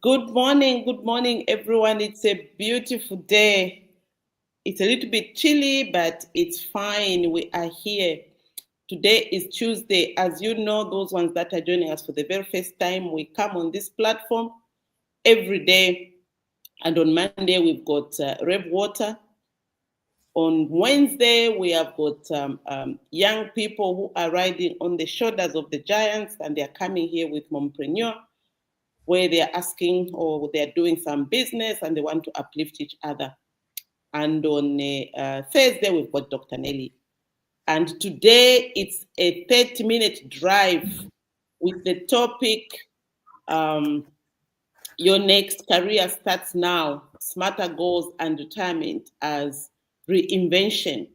Good morning, everyone. It's a beautiful day. It's a little bit chilly, but it's fine. We are here. Today is Tuesday. As you know, those ones that are joining us for the very first time, we come on this platform every day. And on Monday, we've got Rev Water. On Wednesday, we have got young people who are riding on the shoulders of the giants, and they're coming here with Mompreneur, where they're asking or they're doing some business and they want to uplift each other. And on Thursday, we've got Dr. Nelly. And today, it's a 30-minute drive with the topic, Your Next Career Starts Now, Smarter Goals and Retirement as Reinvention.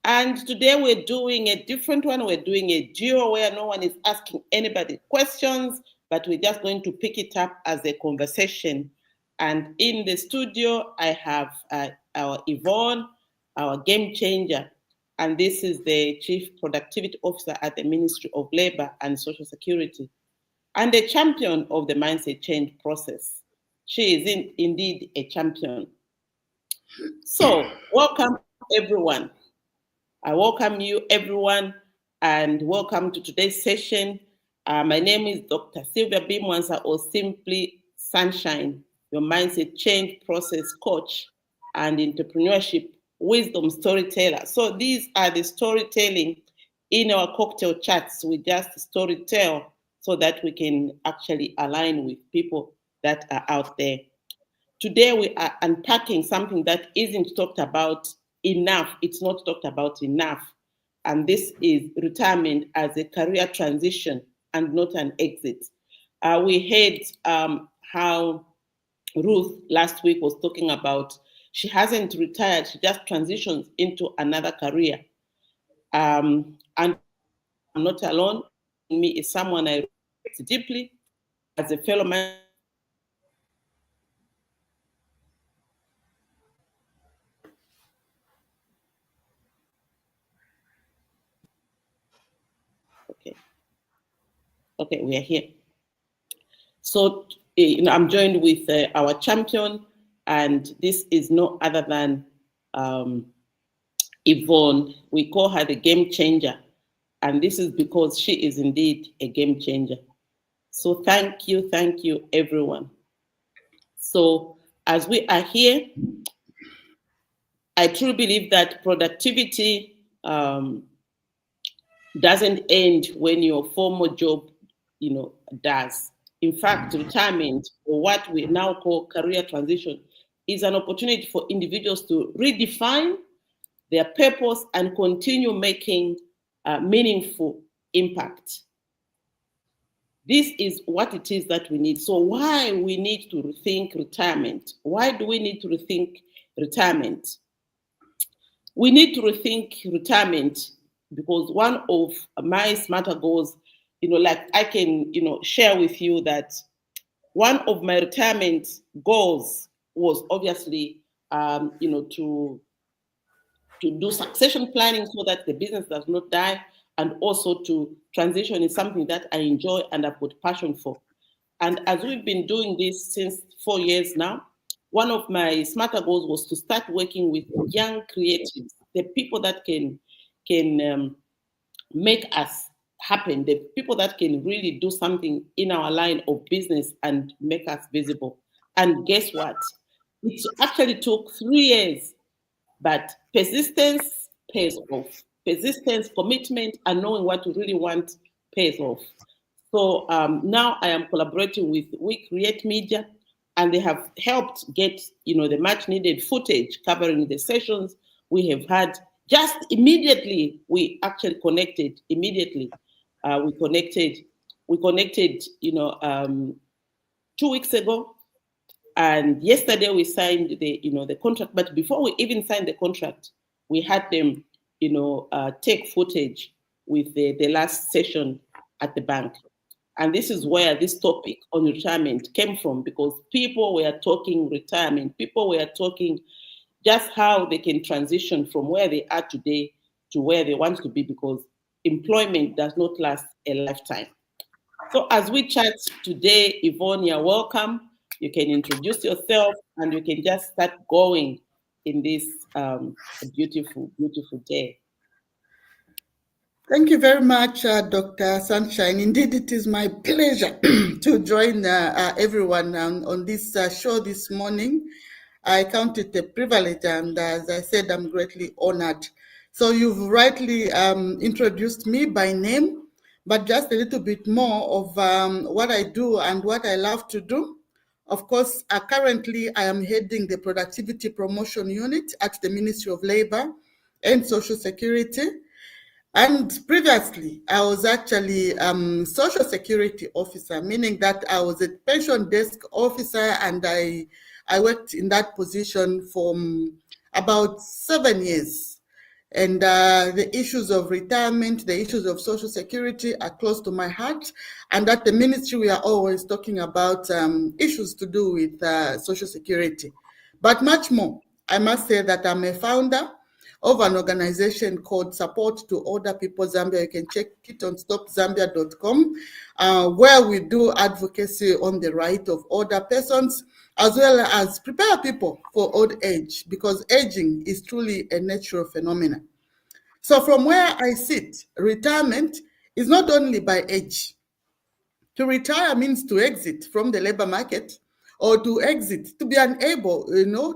And today we're doing a different one. We're doing a duo where no one is asking anybody questions, but we're just going to pick it up as a conversation. And in the studio, I have our Yvonne, our game changer, and this is the Chief Productivity Officer at the Ministry of Labor and Social Security, and a champion of the mindset change process. She is indeed a champion. So, welcome everyone. I welcome you, everyone, and welcome to today's session. My name is Dr. Sylvia B. Mwansa, or simply Sunshine, your mindset change process coach and entrepreneurship wisdom storyteller. So these are the storytelling in our cocktail chats. We just storytell so that we can actually align with people that are out there. Today we are unpacking something that isn't talked about enough. It's not talked about enough. And this is retirement as a career transition and not an exit. We heard how Ruth last week was talking about she hasn't retired, she just transitions into another career. And I'm not alone. Me is someone I respect deeply as a fellow man. Okay, we are here. So, I'm joined with our champion, and this is no other than Yvonne. We call her the game changer, and this is because she is indeed a game changer. So thank you, everyone. So as we are here, I truly believe that productivity doesn't end when your former job, does. In fact, retirement, or what we now call career transition, is an opportunity for individuals to redefine their purpose and continue making meaningful impact. This is what it is that we need. So why we need to rethink retirement? Why do we need to rethink retirement? We need to rethink retirement because one of my smarter goals, like I can, share with you that one of my retirement goals was obviously, to do succession planning so that the business does not die, and also to transition is something that I enjoy and I've got passion for. And as we've been doing this since 4 years now, one of my smarter goals was to start working with young creatives, the people that can make us happen, the people that can really do something in our line of business and make us visible. And guess what? It actually took 3 years, but persistence pays off. Persistence, commitment, and knowing what you really want pays off. So now I am collaborating with We Create Media, and they have helped get, the much needed footage covering the sessions we have had. Just immediately, we actually connected. Immediately, we connected. 2 weeks ago, and yesterday we signed the contract. But before we even signed the contract, we had them, take footage with the last session at the bank. And this is where this topic on retirement came from, because people were talking retirement. People were talking just how they can transition from where they are today to where they want to be, because employment does not last a lifetime. So as we chat today, Yvonne, you're welcome. You can introduce yourself and you can just start going in this beautiful, beautiful day. Thank you very much, Dr. Sunshine. Indeed, it is my pleasure to join everyone on this show this morning. I count it a privilege, and as I said, I'm greatly honored. So you've rightly introduced me by name, but just a little bit more of what I do and what I love to do. Of course, currently I am heading the Productivity Promotion Unit at the Ministry of Labor and Social Security. And previously, I was actually social security officer, meaning that I was a pension desk officer, and I worked in that position for about 7 years. And the issues of retirement, the issues of social security are close to my heart. And at the ministry, we are always talking about issues to do with social security, but much more. I must say that I'm a founder of an organization called Support to Older People Zambia. You can check it on stopzambia.com, where we do advocacy on the right of older persons, as well as prepare people for old age, because aging is truly a natural phenomenon. So from where I sit, retirement is not only by age. To retire means to exit from the labor market, or to exit, to be unable,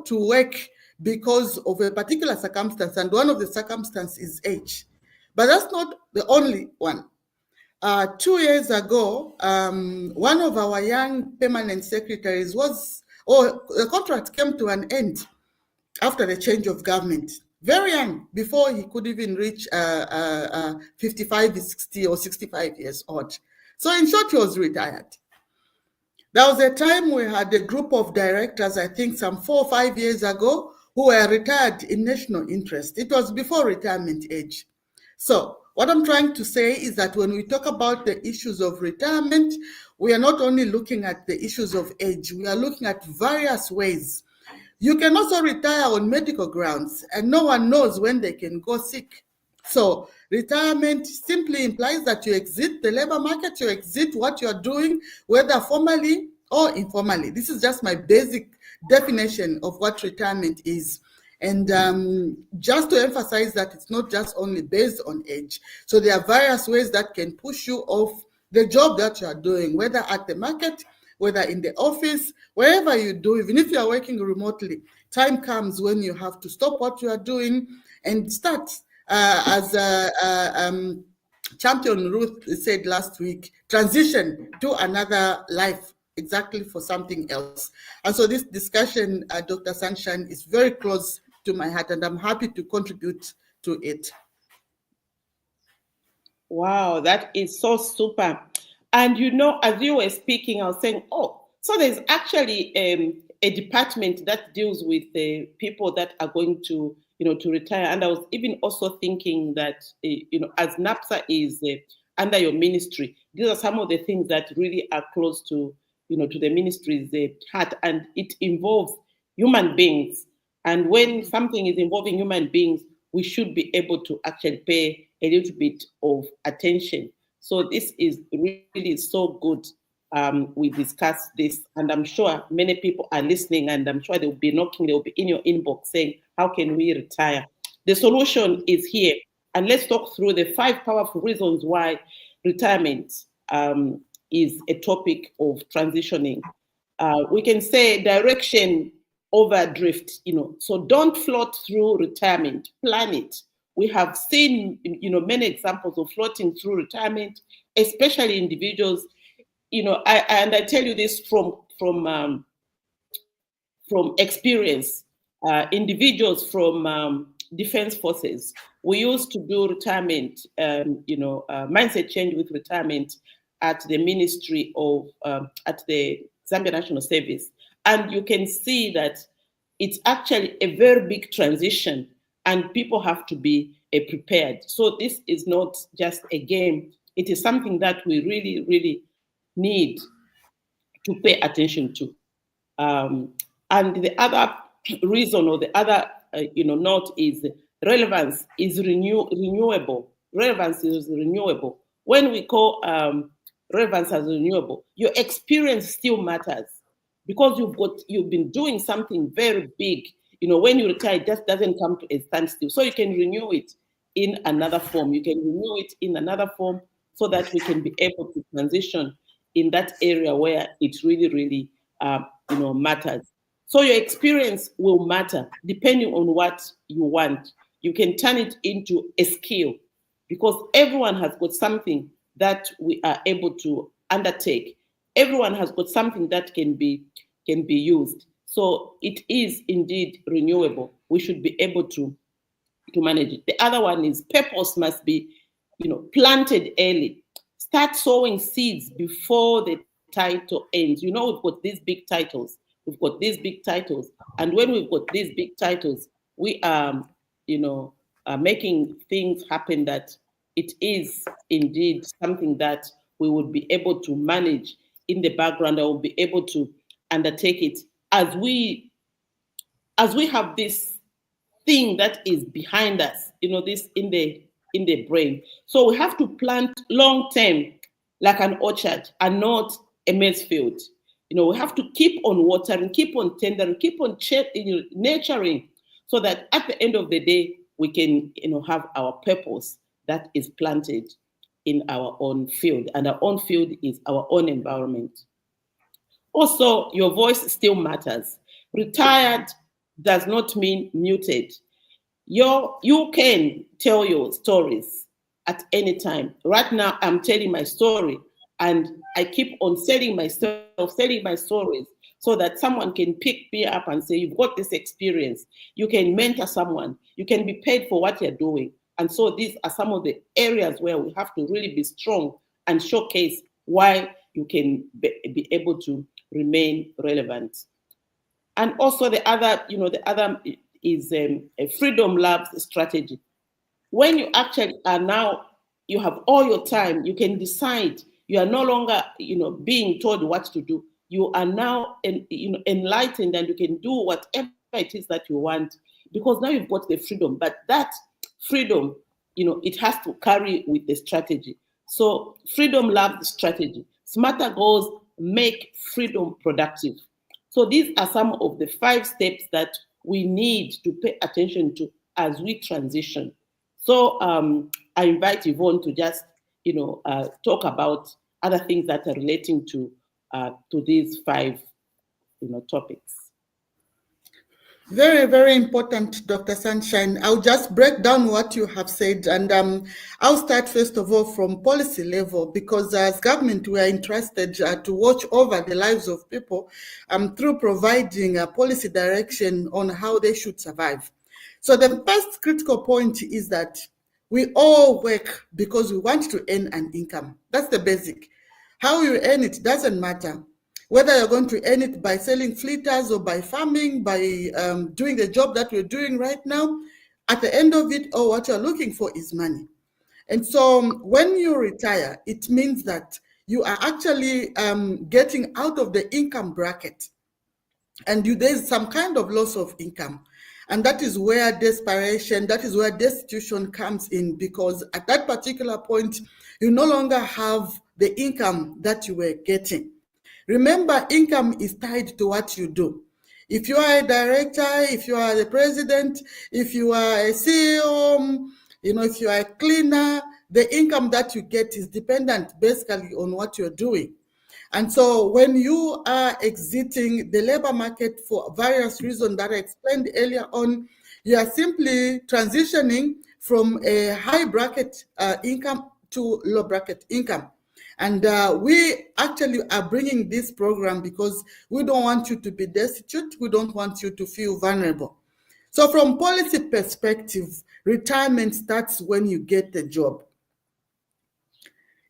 to work because of a particular circumstance, and one of the circumstances is age. But that's not the only one. 2 years ago, one of our young permanent secretaries the contract came to an end after the change of government. Very young, before he could even reach 55, 60, or 65 years old. So in short, he was retired. There was a time we had a group of directors, I think some 4 or 5 years ago, who were retired in national interest. It was before retirement age. So what I'm trying to say is that when we talk about the issues of retirement, we are not only looking at the issues of age, we are looking at various ways. You can also retire on medical grounds, and no one knows when they can go sick. So retirement simply implies that you exit the labor market, you exit what you're doing, whether formally or informally. This is just my basic definition of what retirement is. And just to emphasize that it's not just only based on age. So there are various ways that can push you off the job that you are doing, whether at the market, whether in the office, wherever you do, even if you are working remotely. Time comes when you have to stop what you are doing and start, as Champion Ruth said last week, transition to another life, exactly for something else. And so this discussion, Dr. Sunshine, is very close to my heart, and I'm happy to contribute to it. Wow, that is so super. And as you were speaking, I was saying, oh, so there's actually a department that deals with the people that are going to, to retire. And I was even also thinking that, as NAPSA is under your ministry, these are some of the things that really are close to, to the ministry's heart, and it involves human beings. And when something is involving human beings, we should be able to actually pay a little bit of attention. So this is really so good. We discussed this, and I'm sure many people are listening, and I'm sure they'll be knocking, they'll be in your inbox saying, how can we retire? The solution is here. And let's talk through the 5 powerful reasons why retirement is a topic of transitioning. We can say direction over drift, so don't float through retirement, plan it. We have seen, many examples of floating through retirement, especially individuals, and I tell you this from experience. Individuals from defense forces, we used to do retirement, mindset change with retirement at the Ministry of, at the Zambia National Service. And you can see that it's actually a very big transition, and people have to be prepared. So this is not just a game. It is something that we really, really need to pay attention to. And the other reason, or the other note, is relevance is renewable. Relevance is renewable. When we call relevance as renewable, your experience still matters because you've been doing something very big. When you retire, it just doesn't come to a standstill. So you can renew it in another form. You can renew it in another form so that we can be able to transition in that area where it really, really, matters. So your experience will matter depending on what you want. You can turn it into a skill because everyone has got something that we are able to undertake. Everyone has got something that can be used. So it is indeed renewable. We should be able to manage it. The other one is purpose must be, planted early. Start sowing seeds before the title ends. We've got these big titles. And when we've got these big titles, we are, making things happen that it is indeed something that we would be able to manage in the background. I will be able to undertake it as we have this thing that is behind us, this in the brain. So we have to plant long term, like an orchard, and not a maize field. We have to keep on watering, keep on tendering, keep on nurturing, so that at the end of the day, we can, have our purpose that is planted in our own field. And our own field is our own environment. Also, your voice still matters. Retired does not mean muted. You can tell your stories at any time. Right now, I'm telling my story, and I keep on selling my stories, so that someone can pick me up and say, you've got this experience. You can mentor someone. You can be paid for what you're doing. And so these are some of the areas where we have to really be strong and showcase why you can be able to remain relevant. And also the other is a freedom labs strategy. When you actually are now, you have all your time, you can decide. You are no longer, being told what to do. You are now, enlightened, and you can do whatever it is that you want, because now you've got the freedom. But that freedom, it has to carry with the strategy. So freedom labs strategy. Smarter goals make freedom productive. So these are some of the 5 steps that we need to pay attention to as we transition. So I invite Yvonne to just, talk about other things that are relating to these 5, topics. Very, very important, Dr. Sunshine. I'll just break down what you have said, and I'll start first of all from policy level, because as government, we are interested to watch over the lives of people through providing a policy direction on how they should survive. So the first critical point is that we all work because we want to earn an income. That's the basic. How you earn it doesn't matter. Whether you're going to earn it by selling flitters or by farming, by doing the job that we're doing right now, at the end of it, what you're looking for is money. And so when you retire, it means that you are actually getting out of the income bracket, and there's some kind of loss of income. And that is where desperation, that is where destitution comes in, because at that particular point, you no longer have the income that you were getting. Remember, income is tied to what you do. If you are a director, if you are the president, if you are a CEO, if you are a cleaner, the income that you get is dependent basically on what you're doing. And so when you are exiting the labor market for various reasons that I explained earlier on, you are simply transitioning from a high bracket income to low bracket income. And we actually are bringing this program because we don't want you to be destitute. We don't want you to feel vulnerable. So from policy perspective, retirement starts when you get the job.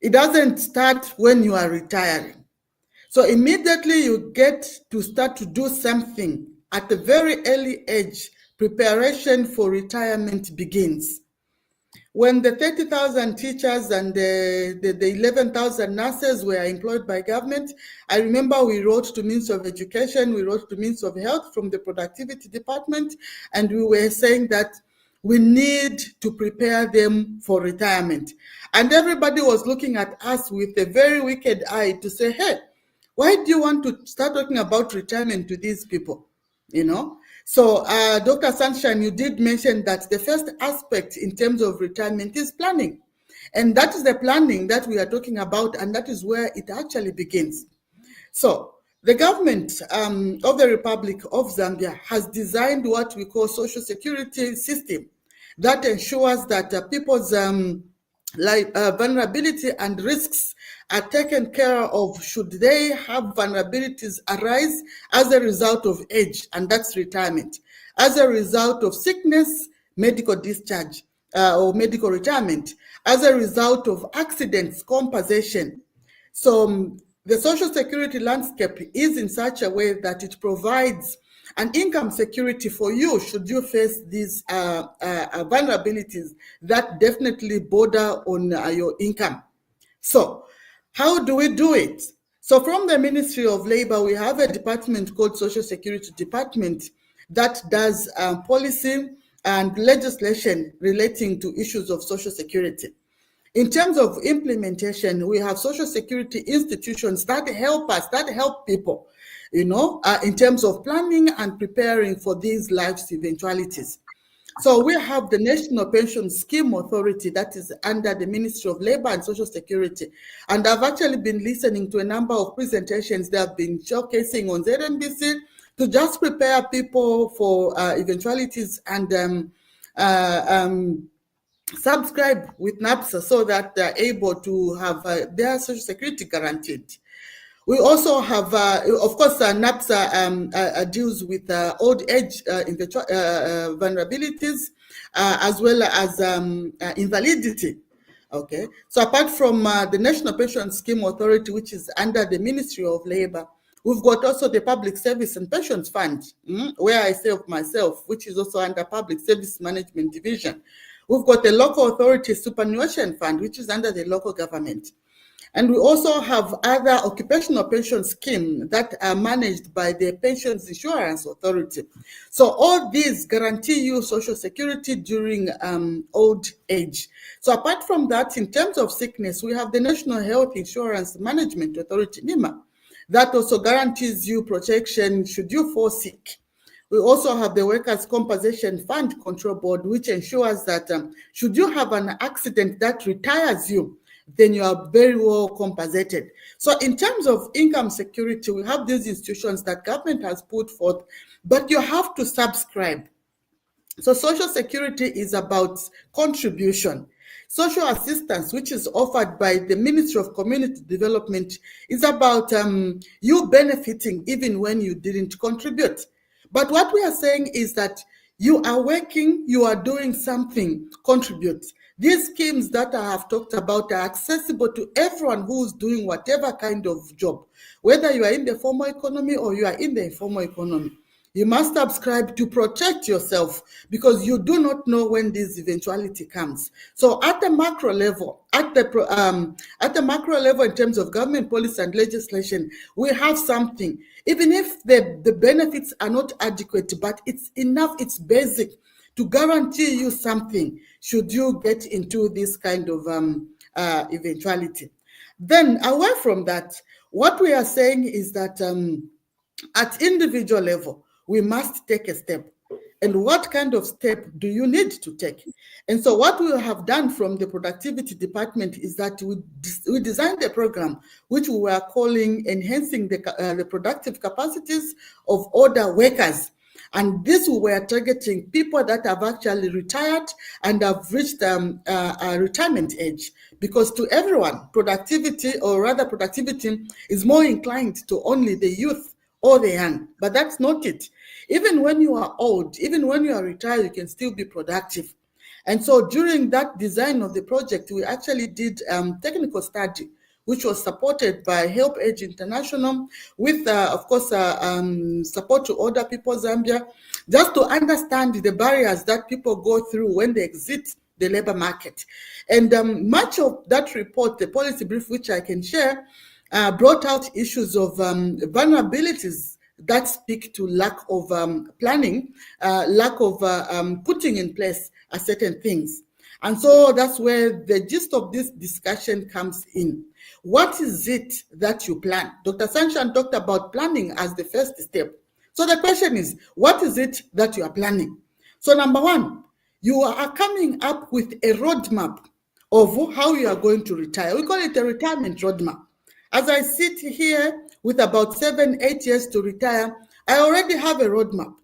It doesn't start when you are retiring. So immediately you get to start to do something at a very early age, preparation for retirement begins. When the 30,000 teachers and the 11,000 nurses were employed by government, I remember we wrote to Minister of Education, we wrote to Minister of Health from the Productivity Department, and we were saying that we need to prepare them for retirement. And everybody was looking at us with a very wicked eye to say, hey, why do you want to start talking about retirement to these people? You know? So, Dr. Sunshine, you did mention that the first aspect in terms of retirement is planning. And that is the planning that we are talking about, and that is where it actually begins. So, the government of the Republic of Zambia has designed what we call social security system that ensures that people's vulnerability and risks are taken care of should they have vulnerabilities arise as a result of age, and that's retirement, as a result of sickness, medical discharge, or medical retirement, as a result of accidents, compensation. So the social security landscape is in such a way that it provides an income security for you should you face these vulnerabilities that definitely border on your income. So how do we do it? So from the Ministry of Labor, we have a department called Social Security Department that does policy and legislation relating to issues of social security. In terms of implementation, we have social security institutions that help us, that help people, you know, in terms of planning and preparing for these life's eventualities. So we have the National Pension Scheme Authority that is under the Ministry of Labor and Social Security. And I've actually been listening to a number of presentations they have been showcasing on ZNBC to just prepare people for eventualities and subscribe with NAPSA so that they're able to have their social security guaranteed. We also have, of course, NAPSA deals with old age vulnerabilities as well as invalidity. Okay, so apart from the National Pension Scheme Authority, which is under the Ministry of Labor, we've got also the Public Service and Pensions Fund, where I say of myself, which is also under Public Service Management Division. We've got the Local Authority Superannuation Fund, which is under the local government. And we also have other occupational pension schemes that are managed by the Pensions Insurance Authority. So all these guarantee you social security during old age. So apart from that, in terms of sickness, we have the National Health Insurance Management Authority, NIMA, that also guarantees you protection should you fall sick. We also have the Workers' Compensation Fund Control Board, which ensures that should you have an accident that retires you, then you are very well compensated. So in terms of income security, we have these institutions that government has put forth, but you have to subscribe. So social security is about contribution. Social assistance, which is offered by the Ministry of Community Development, is about you benefiting even when you didn't contribute. But what we are saying is that you are working, you are doing something, contribute. These schemes that I have talked about are accessible to everyone who's doing whatever kind of job, whether you are in the formal economy or you are in the informal economy. You must subscribe to protect yourself because you do not know when this eventuality comes. So at the macro level, at the macro level in terms of government policy and legislation, we have something. Even if the benefits are not adequate, but it's enough, it's basic to guarantee you something should you get into this kind of eventuality. Then away from that, what we are saying is that at individual level, we must take a step. And what kind of step do you need to take? And so what we have done from the productivity department is that we designed a program which we were calling Enhancing the Productive Capacities of Older Workers. And this we were targeting people that have actually retired and have reached a retirement age. Because to everyone, productivity, or rather productivity, is more inclined to only the youth or the young, but that's not it. Even when you are old, even when you are retired, you can still be productive. And so during that design of the project, we actually did technical study, which was supported by Help Age International with, of course, support to Older People Zambia, just to understand the barriers that people go through when they exit the labor market. And much of that report, the policy brief, which I can share, brought out issues of vulnerabilities that speak to lack of planning, lack of putting in place certain things. And so that's where the gist of this discussion comes in. What is it that you plan? Dr. Sanshan talked about planning as the first step. So the question is, what is it that you are planning? So number one, you are coming up with a roadmap of how you are going to retire. We call it a retirement roadmap. As I sit here with about 7-8 years to retire, I already have a roadmap.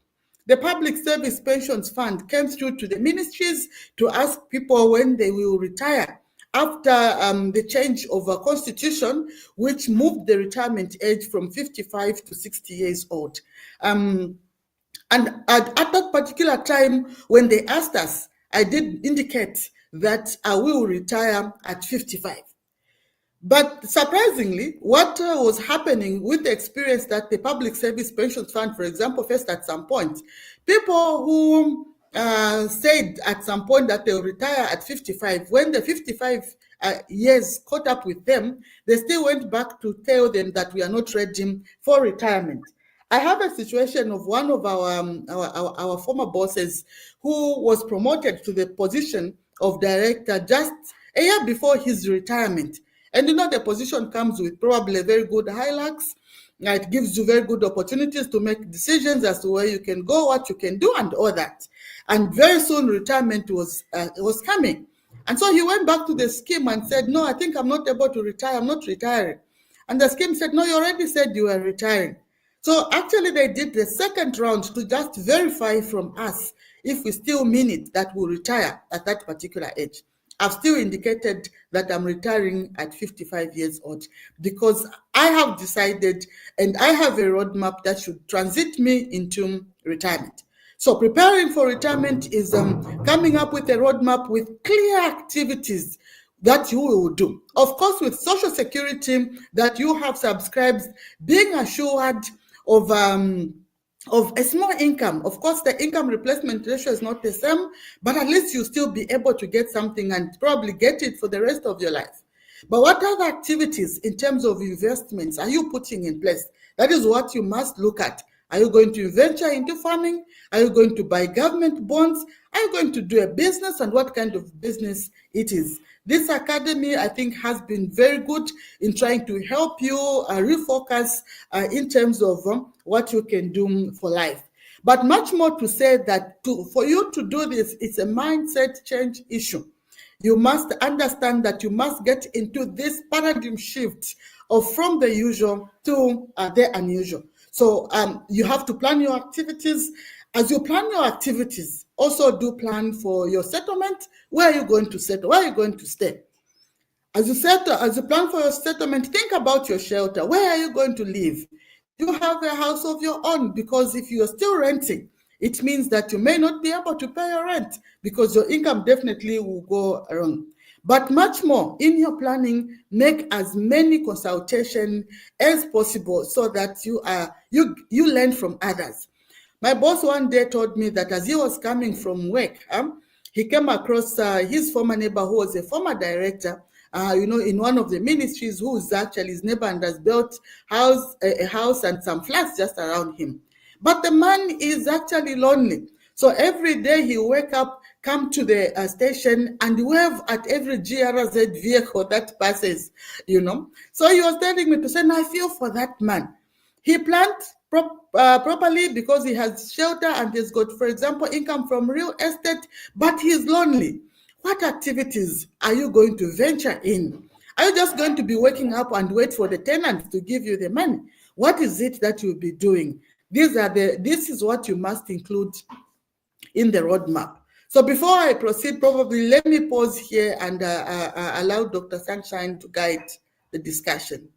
The Public Service Pensions Fund came through to the ministries to ask people when they will retire after the change of a constitution, which moved the retirement age from 55 to 60 years old. And at that particular time, when they asked us, I did indicate that I will retire at 55. But surprisingly, what was happening with the experience that the Public Service Pensions Fund, for example, faced at some point, people who said at some point that they'll retire at 55, when the 55 years caught up with them, they still went back to tell them that we are not ready for retirement. I have a situation of one of our former bosses who was promoted to the position of director just a year before his retirement. And the position comes with probably a very good Hilux. It gives you very good opportunities to make decisions as to where you can go, what you can do, and all that. And very soon retirement was coming. And so he went back to the scheme and said, no, I think I'm not able to retire. I'm not retiring. And the scheme said, no, you already said you were retiring. So actually they did the second round to just verify from us if we still mean it that we'll retire at that particular age. I've still indicated that I'm retiring at 55 years old because I have decided and I have a roadmap that should transit me into retirement. So preparing for retirement is coming up with a roadmap with clear activities that you will do. Of course, with Social Security that you have subscribed, being assured of a small income. Of course, the income replacement ratio is not the same, but at least you'll still be able to get something and probably get it for the rest of your life. But what other activities in terms of investments are you putting in place? That is what you must look at. Are you going to venture into farming? Are you going to buy government bonds? Are you going to do a business, and what kind of business it is? This academy, I think, has been very good in trying to help you refocus in terms of what you can do for life. But much more to say that for you to do this, it's a mindset change issue. You must understand that you must get into this paradigm shift of from the usual to the unusual. So you have to plan your activities. As you plan your activities, also do plan for your settlement. Where are you going to settle? Where are you going to stay? As you plan for your settlement, think about your shelter. Where are you going to live? Do you have a house of your own? Because if you are still renting, it means that you may not be able to pay your rent because your income definitely will go wrong. But much more, in your planning, make as many consultations as possible so that you learn from others. My boss one day told me that as he was coming from work, he came across his former neighbor who was a former director, in one of the ministries, who is actually his neighbor and has built a house and some flats just around him. But the man is actually lonely. So every day he wake up, come to the station and wave at every GRZ vehicle that passes, So he was telling me to say, no, I feel for that man. He planned properly because he has shelter and he's got, for example, income from real estate, but he's lonely. What activities are you going to venture in? Are you just going to be waking up and wait for the tenants to give you the money? What is it that you'll be doing? This is what you must include in the roadmap. So before I proceed, probably let me pause here and allow Dr. Sunshine to guide the discussion.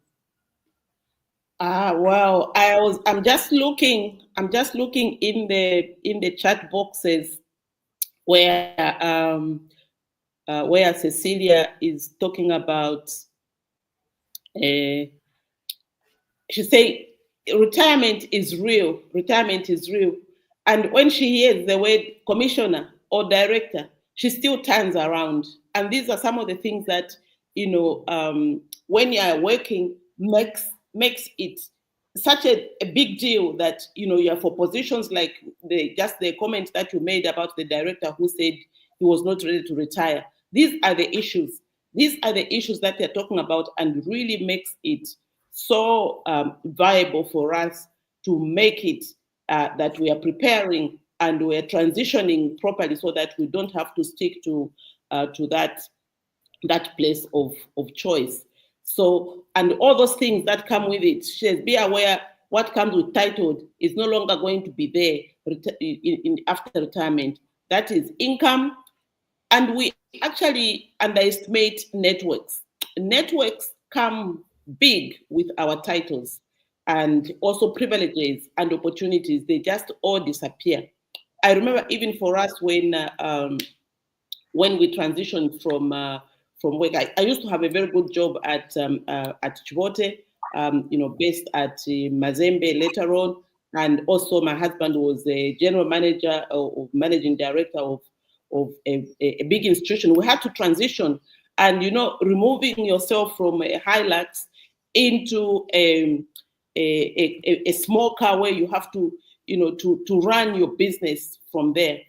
Well, I'm just looking in the chat boxes where Cecilia is talking about. She say retirement is real. Retirement is real, and when she hears the word commissioner or director, she still turns around. And these are some of the things that when you are working makes it such a big deal that you are for positions like the comment that you made about the director who said he was not ready to retire. These are the issues. These are the issues that they're talking about, and really makes it so viable for us to make it that we are preparing and we are transitioning properly, so that we don't have to stick to that place of choice. So, and all those things that come with it, be aware what comes with title is no longer going to be there after retirement. That is income. And we actually underestimate networks. Networks come big with our titles, and also privileges and opportunities. They just all disappear. I remember even for us when we transitioned from work. I used to have a very good job at Chivote, based at Mazembe later on, and also my husband was a general manager or managing director of a big institution. We had to transition, and removing yourself from a Hilux into a small car where you have to to run your business from there.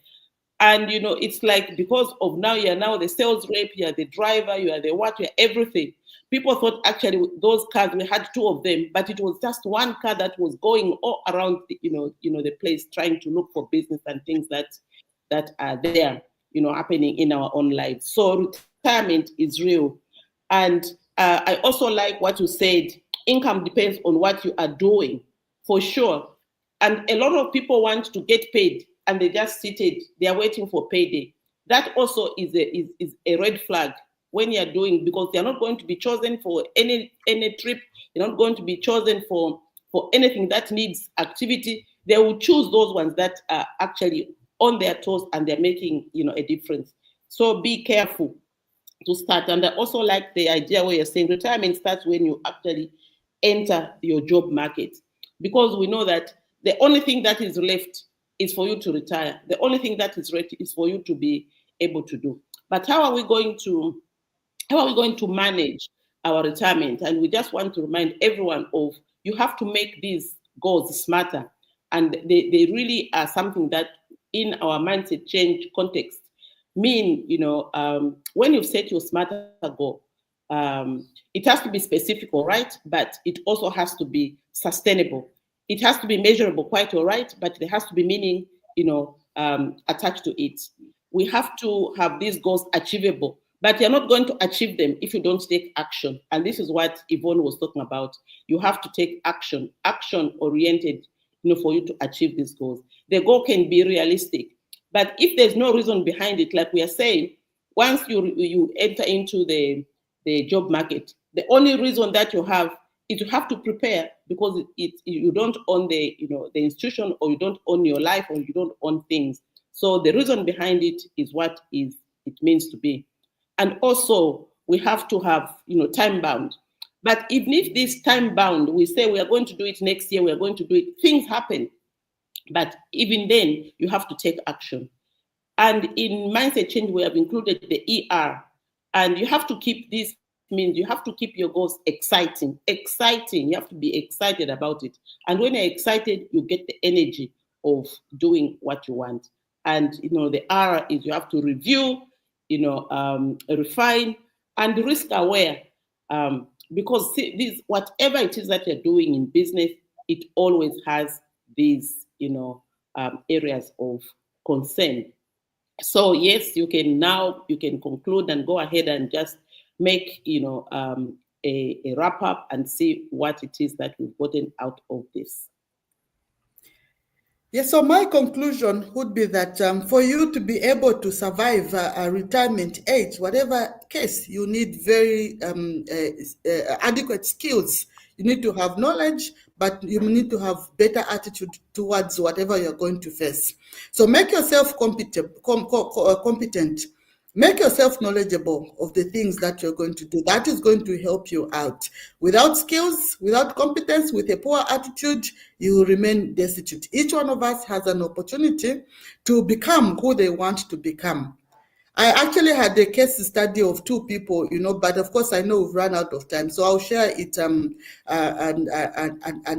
And it's like, because of now you're now the sales rep, you're the driver, you are the what, you're everything. People thought actually those cars, we had two of them, but it was just one car that was going all around the place, trying to look for business and things that are there, happening in our own lives. So retirement is real. And I also like what you said, income depends on what you are doing, for sure. And a lot of people want to get paid, and they just seated, they are waiting for payday. That also is a red flag when you're doing, because they're not going to be chosen for any trip. They're not going to be chosen for anything that needs activity. They will choose those ones that are actually on their toes and they're making a difference. So be careful to start. And I also like the idea where you're saying retirement starts when you actually enter your job market, because we know that the only thing that is left is for you to retire. The only thing that is left is for you to be able to do. But how are we going to manage our retirement? And we just want to remind everyone of, you have to make these goals smarter. And they really are something that in our mindset change context mean, when you set your smarter goal, it has to be specific, all right, but it also has to be sustainable. It has to be measurable, quite all right, but there has to be meaning, attached to it. We have to have these goals achievable, but you're not going to achieve them if you don't take action. And this is what Yvonne was talking about. You have to take action oriented, for you to achieve these goals. The goal can be realistic, but if there's no reason behind it, like we are saying, once you enter into the job market, the only reason that you have is you have to prepare, because you don't own the institution, or you don't own your life, or you don't own things. So the reason behind it is what it means to be. And also we have to have time bound. But even if this time bound, we say we are going to do it next year, we are going to do it, things happen. But even then, you have to take action. And in mindset change, we have included the ER. And you have to keep this, means you have to keep your goals exciting. You have to be excited about it. And when you're excited, you get the energy of doing what you want. And the R is you have to review, refine, and risk aware. Because whatever it is that you're doing in business, it always has these areas of concern. So yes, you can conclude and go ahead and just make a wrap up and see what it is that we've gotten out of this. Yes, so my conclusion would be that for you to be able to survive a retirement age, whatever case, you need very adequate skills. You need to have knowledge, but you need to have better attitude towards whatever you're going to face. So make yourself competent. Make yourself knowledgeable of the things that you're going to do. That is going to help you out. Without skills, without competence, with a poor attitude, you will remain destitute. Each one of us has an opportunity to become who they want to become. I actually had a case study of 2 people, but of course I know we've run out of time, so I'll share it and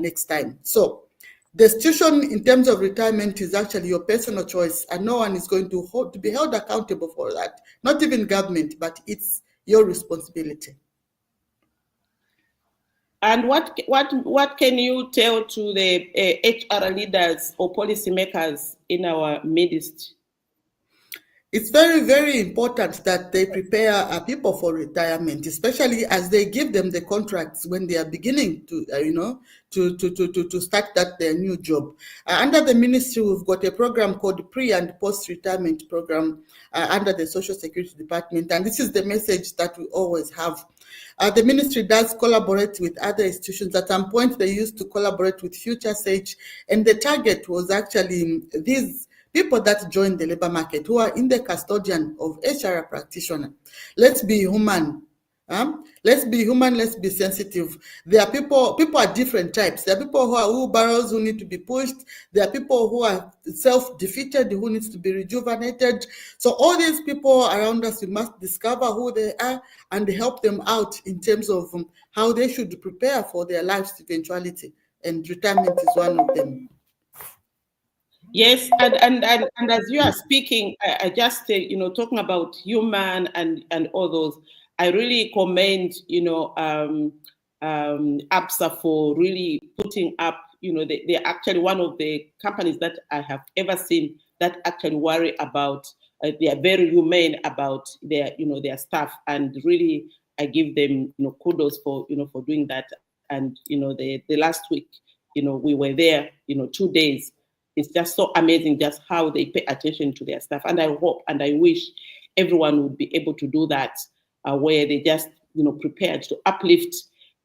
next time. So the situation in terms of retirement is actually your personal choice, and no one is going to be held accountable for that. Not even government, but it's your responsibility. And what can you tell to the HR leaders or policymakers in our midst? It's very, very important that they prepare people for retirement, especially as they give them the contracts when they are beginning to, to start their new job. Under the ministry, we've got a program called Pre and Post Retirement Program under the Social Security Department, and this is the message that we always have. The ministry does collaborate with other institutions. At some point, they used to collaborate with Future Sage, and the target was actually these people that join the labor market who are in the custodian of HR practitioner. Let's be human. Let's be human, let's be sensitive. There are people are different types. There are people who are wheelbarrows who need to be pushed. There are people who are self-defeated who needs to be rejuvenated. So all these people around us, we must discover who they are and help them out in terms of how they should prepare for their life's eventuality. And retirement is one of them. Yes, and as you are speaking, I just talking about human and all those. I really commend APSA for really putting up. They're actually one of the companies that I have ever seen that actually worry about. They are very humane about their staff, and really I give them kudos for for doing that. And the last week we were there 2 days. It's just so amazing just how they pay attention to their staff. And I hope and I wish everyone would be able to do that, where they just, prepared to uplift,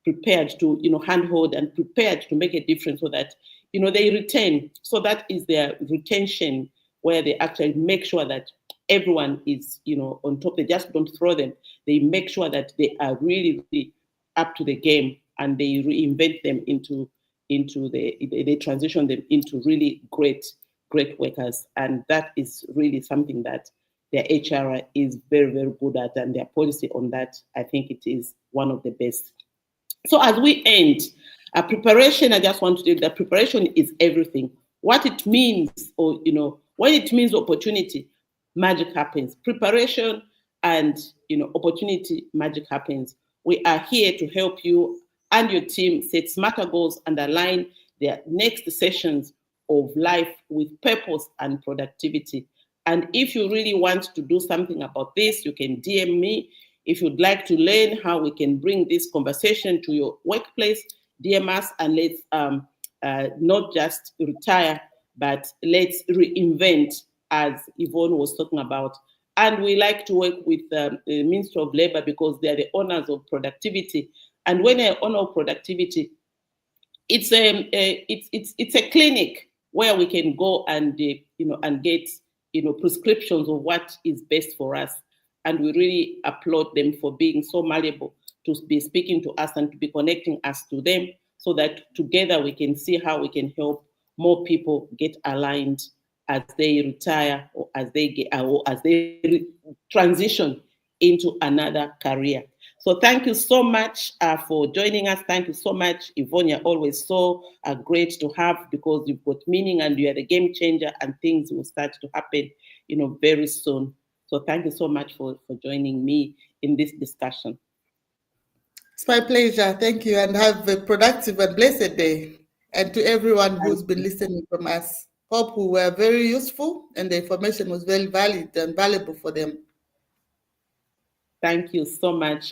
prepared to, handhold, and prepared to make a difference so that, they retain. So that is their retention, where they actually make sure that everyone is, on top. They just don't throw them. They make sure that they are really, really up to the game, and they reinvent them into they transition them into really great workers. And that is really something that their HR is very, very good at, and their policy on that, I think it is one of the best. So as we end, preparation, I just want to say that preparation is everything. What it means, or when it means opportunity, magic happens. Preparation and opportunity, magic happens. We are here to help you and your team set smarter goals and align their next sessions of life with purpose and productivity. And if you really want to do something about this, you can DM me. If you'd like to learn how we can bring this conversation to your workplace, DM us, and let's not just retire, but let's reinvent, as Yvonne was talking about. And we like to work with the Ministry of Labor because they are the owners of productivity. And when they honor productivity, it's a clinic where we can go and and get prescriptions of what is best for us. And we really applaud them for being so malleable to be speaking to us and to be connecting us to them, so that together we can see how we can help more people get aligned as they retire, or as they transition into another career. So thank you so much for joining us. Thank you so much, Yvonne. You're always so great to have, because you've got meaning and you are the game changer, and things will start to happen, very soon. So thank you so much for joining me in this discussion. It's my pleasure. Thank you, and have a productive and blessed day. And to everyone who's been listening from us, hope we were very useful and the information was very valid and valuable for them. Thank you so much.